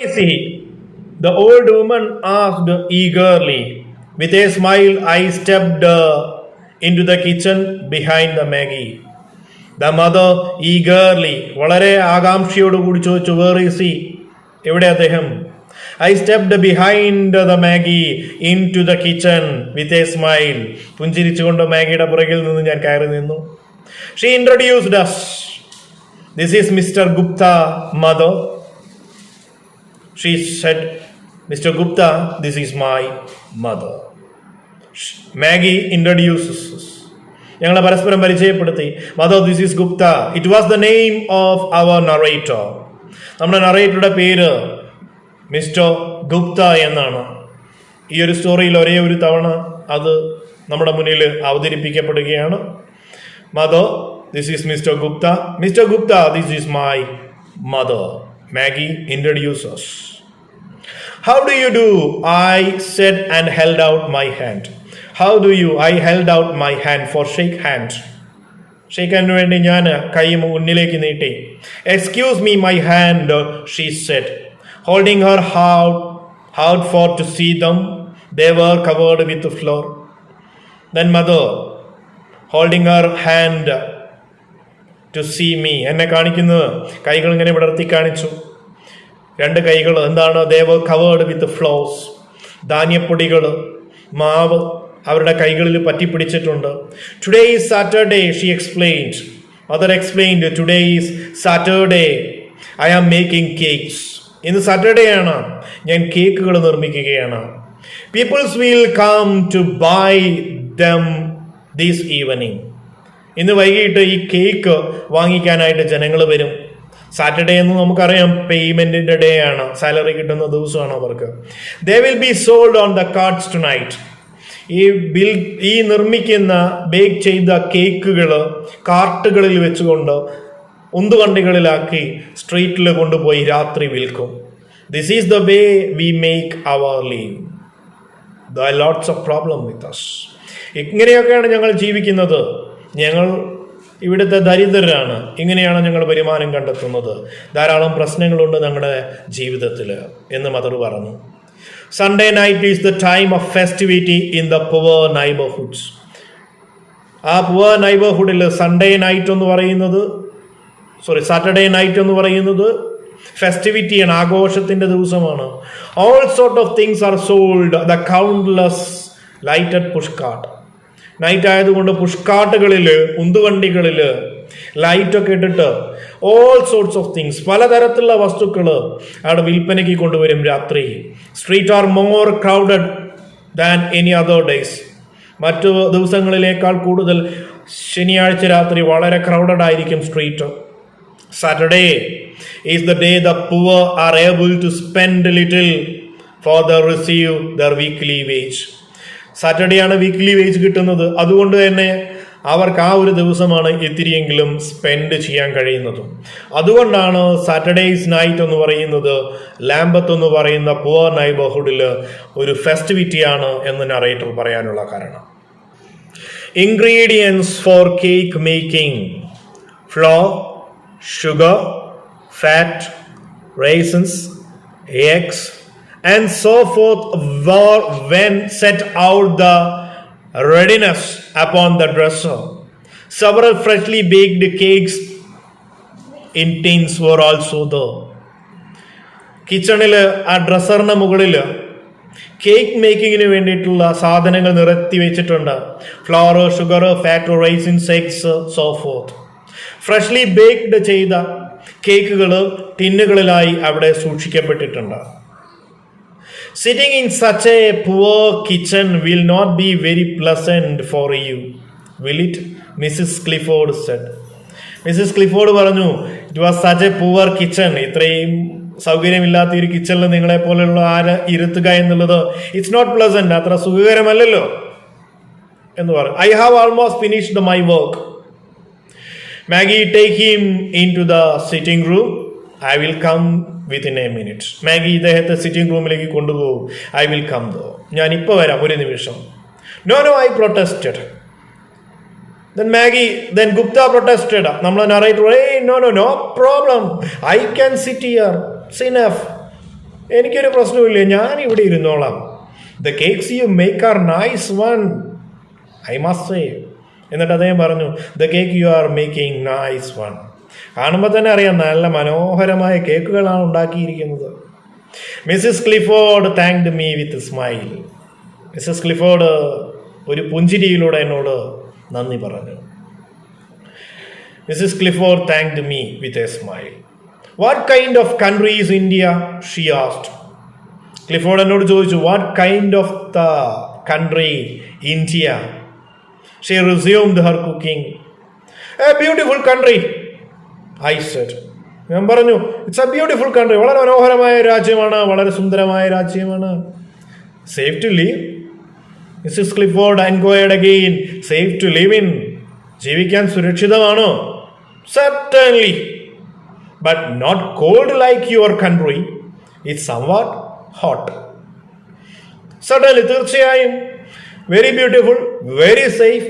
See, the old woman asked eagerly. With a smile, I stepped into the kitchen behind the Maggie. The mother eagerly, വളരെ ആകാംക്ഷയോടുകൂടി ചോദിച്ചു, where is he? എവിടെ അദ്ദേഹം? I stepped behind the Maggie into the kitchen with a smile. പുഞ്ചിരിച്ചുകൊണ്ട് മാഗിയുടെ പുറകിൽ നിന്ന് ഞാൻ കയറി നിന്നു. She introduced us. This is Mr. Gupta, mother. She said, Mr. Gupta, this is my mother. Maggie introduces us. ഞങ്ങളെ പരസ്പരം പരിചയപ്പെടുത്തി. Mother, this is Gupta. It was the name of our narrator. നമ്മുടെ നറേറ്ററുടെ പേര് മിസ്റ്റർ ഗുപ്ത എന്നാണ്. ഈ ഒരു സ്റ്റോറിയിൽ ഒരേ ഒരു തവണ അത് നമ്മുടെ മുന്നിൽ അവതരിപ്പിക്കപ്പെടുകയാണ്. Mother, this is Mister Gupta. Mister Gupta, this is my mother. Maggie introduces. How do you do? I said and held out my hand. How do you? I held out my hand for shake hand. Shake ഹാൻഡിന് വേണ്ടി ഞാൻ കൈ മുന്നിലേക്ക് നീട്ടി. Excuse me, my hand, she said, holding her out for to see them. They were covered with flour. Then mother, holding her hand to see me. എന്നെ കാണിക്കുന്നത് കൈകൾ ഇങ്ങനെ വിടർത്തി കാണിച്ചു. രണ്ട് കൈകൾ എന്താണ്? they were covered with flours. ധാന്യപ്പൊടികൾ, മാവ് അവരുടെ കൈകളിൽ പറ്റിപ്പിടിച്ചിട്ടുണ്ട്. Today is Saturday, she explained. Mother explained, today is Saturday. I am making cakes. ഇന്ന് സാറ്റർഡേ ആണ്, ഞാൻ കേക്കുകൾ നിർമ്മിക്കുകയാണ്. Peoples will come to buy them this evening. ഇന്ന് വൈകിട്ട് ഈ കേക്ക് വാങ്ങിക്കാനായിട്ട് ജനങ്ങൾ വരും. സാറ്റർഡേ എന്ന് നമുക്കറിയാം പേയ്മെന്റിന്റെ ഡേ ആണ്, സാലറി കിട്ടുന്ന ദിവസമാണ് അവർക്ക്. They will be sold on the carts tonight. ഈ നിർമ്മിക്കുന്ന ബേക്ക് ചെയ്ത കേക്കുകൾ കാർട്ടുകളിൽ വെച്ചുകൊണ്ട് ഉന്തുവണ്ടികളിലാക്കി സ്ട്രീറ്റിൽ കൊണ്ടുപോയി രാത്രി വിൽക്കും. This is the way we make our living. There are lots of problems with us. ഇങ്ങനെയൊക്കെയാണ് ഞങ്ങൾ ജീവിക്കുന്നത്. ഞങ്ങൾ ഇവിടുത്തെ ദരിദ്രരാണ്. ഇങ്ങനെയാണ് ഞങ്ങൾ വരുമാനം കണ്ടെത്തുന്നത്. ധാരാളം പ്രശ്നങ്ങളുണ്ട് ഞങ്ങളുടെ ജീവിതത്തിൽ എന്ന് മദർ പറഞ്ഞു. Sunday night is the time of festivity in the poor neighborhoods. ആ poor neighborhoodൽ സാറ്റർഡേ നൈറ്റ് എന്ന് പറയുന്നത് ഫെസ്റ്റിവിറ്റിയാണ്, ആഘോഷത്തിന്റെ ദിവസമാണ്. All sort of things are sold. The countless lighted pushcart. Night ആയതുകൊണ്ട് പുഷ്കാട്ടുകളിൽ, ഉന്തുവണ്ടികളിൽ ലൈറ്റൊക്കെ ഇട്ടിട്ട് ഓൾ സോർട്സ് ഓഫ് തിങ്സ്, പലതരത്തിലുള്ള വസ്തുക്കൾ അവിടെ വിൽപ്പനയ്ക്ക് കൊണ്ടുവരും രാത്രി. Street are more crowded than any other days. മറ്റു ദിവസങ്ങളിലേക്കാൾ കൂടുതൽ ശനിയാഴ്ച രാത്രി വളരെ ക്രൗഡഡ് ആയിരിക്കും street. Saturday is the day the poor are able to spend little for the receive their weekly wage. Saturday ആണ് വീക്ക്ലി വേജ് കിട്ടുന്നത്. അതുകൊണ്ട് തന്നെ അവർക്ക് ആ ഒരു ദിവസമാണ് ഇത്തിരിയെങ്കിലും സ്പെൻഡ് ചെയ്യാൻ കഴിയുന്നതും. അതുകൊണ്ടാണ് സാറ്റർഡേസ് നൈറ്റ് എന്ന് പറയുന്നത് ലാംബത്ത് എന്ന് പറയുന്ന പുവർ നൈബർഹുഡിൽ ഒരു ഫെസ്റ്റിവിറ്റിയാണ് എന്ന് നറേറ്റർ പറയാനുള്ള കാരണം. Ingredients for cake making: flour, sugar, fat, raisins, eggs and so forth were when set out the readiness upon the dresser. Several freshly baked cakes in tins were also there. കിച്ചണിൽ ആ ഡ്രസ്സറിന് മുകളിൽ cake മേക്കിങ്ങിന് വേണ്ടിയിട്ടുള്ള സാധനങ്ങൾ നിരത്തി വെച്ചിട്ടുണ്ട്. Floor, sugar, fat, raisins, eggs, so fourth. Freshly baked ചെയ്ത കേക്കുകൾ ടിന്നുകളിലായി അവിടെ സൂക്ഷിക്കപ്പെട്ടിട്ടുണ്ട്. Sitting in such a poor kitchen will not be very pleasant for you, will it? Mrs. Clifford said. Mrs. Clifford പറഞ്ഞു, it was such a poor kitchen. ഇത്രയും സൗകര്യമില്ലാത്ത ഒരു കിച്ചണിൽ നിങ്ങളെ പോലെയുള്ള ആരെ ഇരുത്തുക എന്നുള്ളത് ഇറ്റ്സ് നോട്ട് പ്ലസന്റ്, അത്ര സുഖകരമല്ലല്ലോ എന്ന് പറഞ്ഞു. I have almost finished my work. Maggie, take him into the sitting room. I will come within a minute. Maggi ഇദ്ദേഹത്തെ സിറ്റിംഗ് റൂമിലേക്ക് കൊണ്ടുപോകും. I will come though. ഞാൻ ഇപ്പോൾ വരാം, ഒരു നിമിഷം. No, I protested. Then Gupta protested. നമ്മളെ narrator, hey, no problem. I can sit here. It's enough. എനിക്കൊരു പ്രശ്നവുമില്ല, ഞാൻ ഇവിടെ ഇരുന്നോളാം. The cakes you make are nice one, I must say. എന്നിട്ട് അദ്ദേഹം പറഞ്ഞു, the cake you are making nice one. കാണുമ്പോൾ തന്നെ അറിയാം നല്ല മനോഹരമായ കേക്കുകളാണ് ഉണ്ടാക്കിയിരിക്കുന്നത്. Mrs Clifford thanked me with smile. Mrs Clifford ഒരു പുഞ്ചിരിയിലൂടെ എന്നോട് നന്ദി പറഞ്ഞു. Mrs Clifford thanked me with a smile. What kind of country is India, she asked. Clifford എന്നോട് ചോദിച്ചു, what kind of the country India. She റിസ്യൂംഡ് her cooking. A beautiful country, I said. ഞാൻ പറഞ്ഞു, it's A beautiful country, വളരെ മനോഹരമായ രാജ്യമാണ്, വളരെ സുന്ദരമായ രാജ്യമാണ്. Safe to leave, Mrs Clifford enquired again. Safe to live in, ജീവിക്കാൻ സുരക്ഷിതമാണോ? Certainly, but not cold like your country, it's somewhat hot. Certainly, തീർച്ചയായും. Very beautiful, very safe,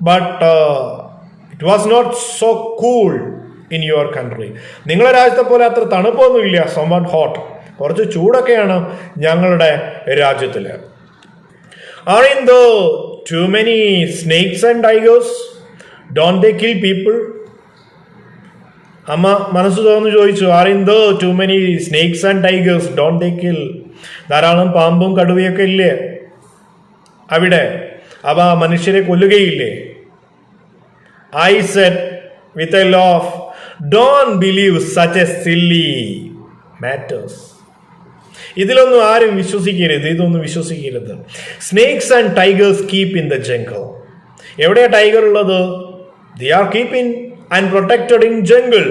but it was not so cool in your country. നിങ്ങളുടെ രാജ്യത്തെ പോലെ അത്ര തണുപ്പൊന്നുമില്ല. Somewhat hot, കുറച്ച് ചൂടൊക്കെയാണ് ഞങ്ങളുടെ രാജ്യത്തിൽ. Aren't there too many snakes and tigers? Don't they kill people? അമ്മ മനസ്സ് തുറന്ന് ചോദിച്ചു, Aren't there too many snakes and tigers? Don't they kill? ധാരാളം പാമ്പും കടുവയൊക്കെ ഇല്ലേ അവിടെ? അവ മനുഷ്യരെ കൊല്ലുകയില്ലേ? I said with a laugh, don't believe such a silly matters. ഇതിലൊന്നും ആരും വിശ്വസിക്കരുത്, ഇതൊന്നും വിശ്വസിക്കരുത്. Snakes and tigers keep in the jungle. എവിടെയാ ടൈഗർ ഉള്ളത്? They are keeping and protected in jungle.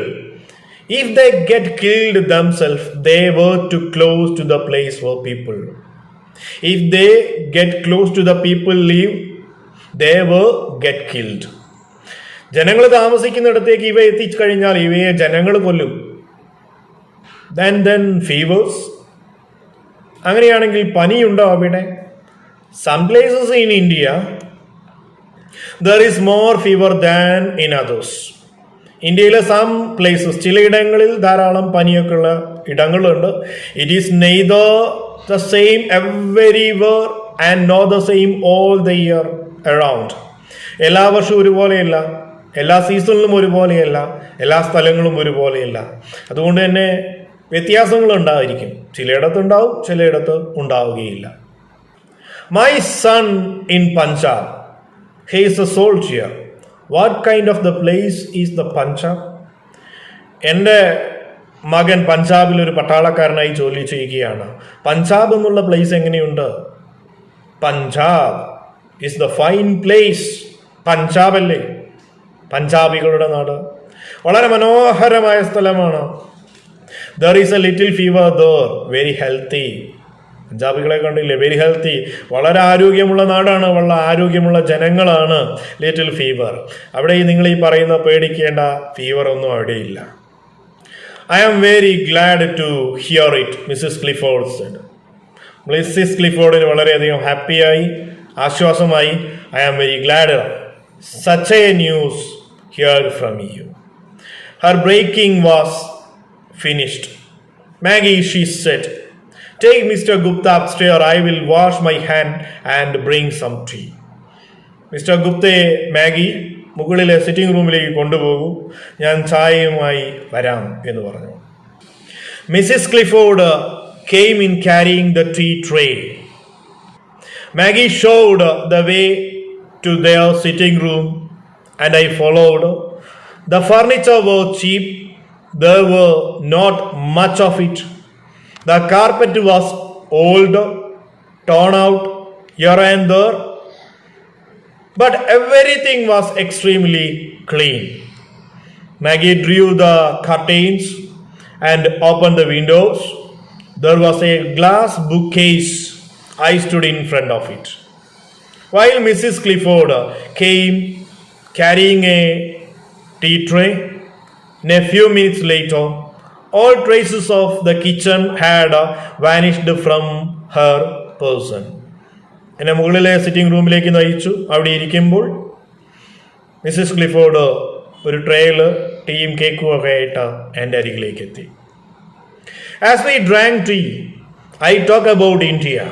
If they get killed themselves, they were too close to the place for people. If they get close to the people live, they were get killed. ജനങ്ങൾ താമസിക്കുന്നിടത്തേക്ക് ഇവ എത്തിക്കഴിഞ്ഞാൽ ഇവയെ ജനങ്ങൾ കൊല്ലും. then fevers. അങ്ങനെയാണെങ്കിൽ പനിയുണ്ടോ അവിടെ? Some places in India there is more fever than in others. ഇന്ത്യയിലെ സം പ്ലേസസ്, ചിലയിടങ്ങളിൽ ധാരാളം പനിയൊക്കെ ഉള്ള ഇടങ്ങളുണ്ട്. It is neither the same everywhere and not the same all the year around. എല്ലാ വർഷവും ഒരുപോലെയല്ല, എല്ലാ സീസണിലും ഒരുപോലെയല്ല, എല്ലാ സ്ഥലങ്ങളും ഒരുപോലെയല്ല. അതുകൊണ്ട് തന്നെ വ്യത്യാസങ്ങൾ ഉണ്ടായിരിക്കും. ചിലയിടത്തുണ്ടാവും, ചിലയിടത്ത് ഉണ്ടാവുകയില്ല. My son in Punjab, he is A soldier. What kind of the place is the Punjab? എൻ്റെ മകൻ പഞ്ചാബിൽ ഒരു പട്ടാളക്കാരനായി ജോലി ചെയ്യുകയാണ്. പഞ്ചാബ് എന്നുള്ള പ്ലേസ് എങ്ങനെയുണ്ട്? Punjab is the fine place. Punjab അല്ലേ പഞ്ചാബികളുടെ നാട്? വളരെ മനോഹരമായ സ്ഥലമാണ്. There is a little fever there, very healthy. പഞ്ചാബികളെ കണ്ടില്ലേ, വെരി ഹെൽത്തി. വളരെ ആരോഗ്യമുള്ള നാടാണ്, വളരെ ആരോഗ്യമുള്ള ജനങ്ങളാണ്. Little fever. അവിടെ നിങ്ങൾ ഈ പറയുന്ന പേടിക്കേണ്ട ഫീവർ ഒന്നും അവിടെയില്ല. I am very glad to hear it, Mrs Clifford said. Mrs ക്ലിഫോർഡിന് വളരെയധികം ഹാപ്പിയായി, ആശ്വാസമായി. I am very glad such a news hear from you. Her breaking was finished. Maggie, she said, take Mr. Gupta upstairs. I will wash my hand and bring some tea. Mister ഗുപ്തയെ Maggie മുകളിലെ sitting റൂമിലേക്ക് കൊണ്ടുപോകൂ, ഞാൻ ചായയുമായി വരാം എന്ന് പറഞ്ഞു. Mrs Clifford came in carrying the tea tray. Maggie showed the way to their sitting room and I followed. The furniture was cheap. There were not much of it. The carpet was old, torn out here and there, but everything was extremely clean. Maggie drew the curtains and opened the windows. There was a glass bookcase. I stood in front of it, while Mrs. Clifford came carrying a tea tray. In a few minutes later, all traces of the kitchen had vanished from her person. എന്നെ മുകളിലെ sitting റൂമിലേക്ക് നയിച്ചു. അവിടെ ഇരിക്കുമ്പോൾ Mrs Clifford ഒരു ട്രേയിൽ ടീയും കേക്കും ഒക്കെ ആയിട്ട് എൻ്റെ അരികിലേക്ക് എത്തി. As we drank tea, I talk about India.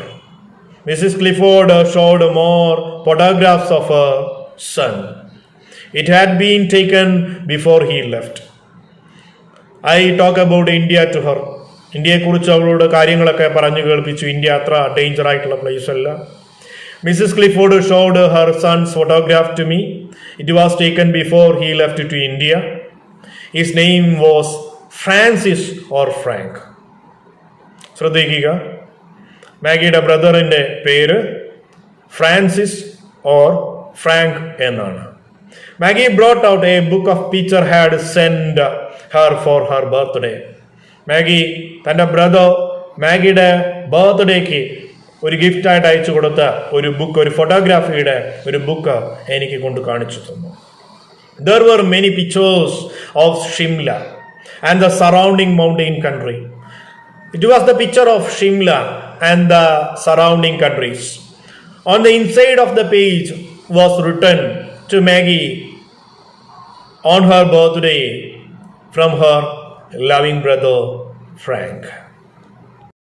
Mrs. Clifford showed more photographs of her son. It had been taken before he left. I talk about India to her. ഇന്ത്യയെക്കുറിച്ച് അവളോട് കാര്യങ്ങളൊക്കെ പറഞ്ഞു കേൾപ്പിച്ചു. ഇന്ത്യ അത്ര ഡേഞ്ചർ ആയിട്ടുള്ള place അല്ല. Mrs Clifford showed her son's photograph to me. It was taken before he left to India. His name was Francis or Frank. ശ്രദ്ധിക്കുക, മാഗിയുടെ ബ്രദറിൻ്റെ പേര് ഫ്രാൻസിസ് ഓർ ഫ്രാങ്ക് എന്നാണ്. Maggie brought out a book of teacher had send her for her birthday. Maggie തൻ്റെ brother മാഗിയുടെ ബർത്ത്ഡേക്ക് ഒരു ഗിഫ്റ്റായിട്ട് അയച്ചു കൊടുത്ത ഒരു ബുക്ക്, ഒരു ഫോട്ടോഗ്രാഫിയുടെ ഒരു ബുക്ക് എനിക്ക് കൊണ്ട് കാണിച്ചു തന്നു. There were many pictures of Shimla and the surrounding mountain country. It was the picture of Shimla and the surrounding countries. On the inside of the page was written to Maggie on her birthday from her loving brother Frank.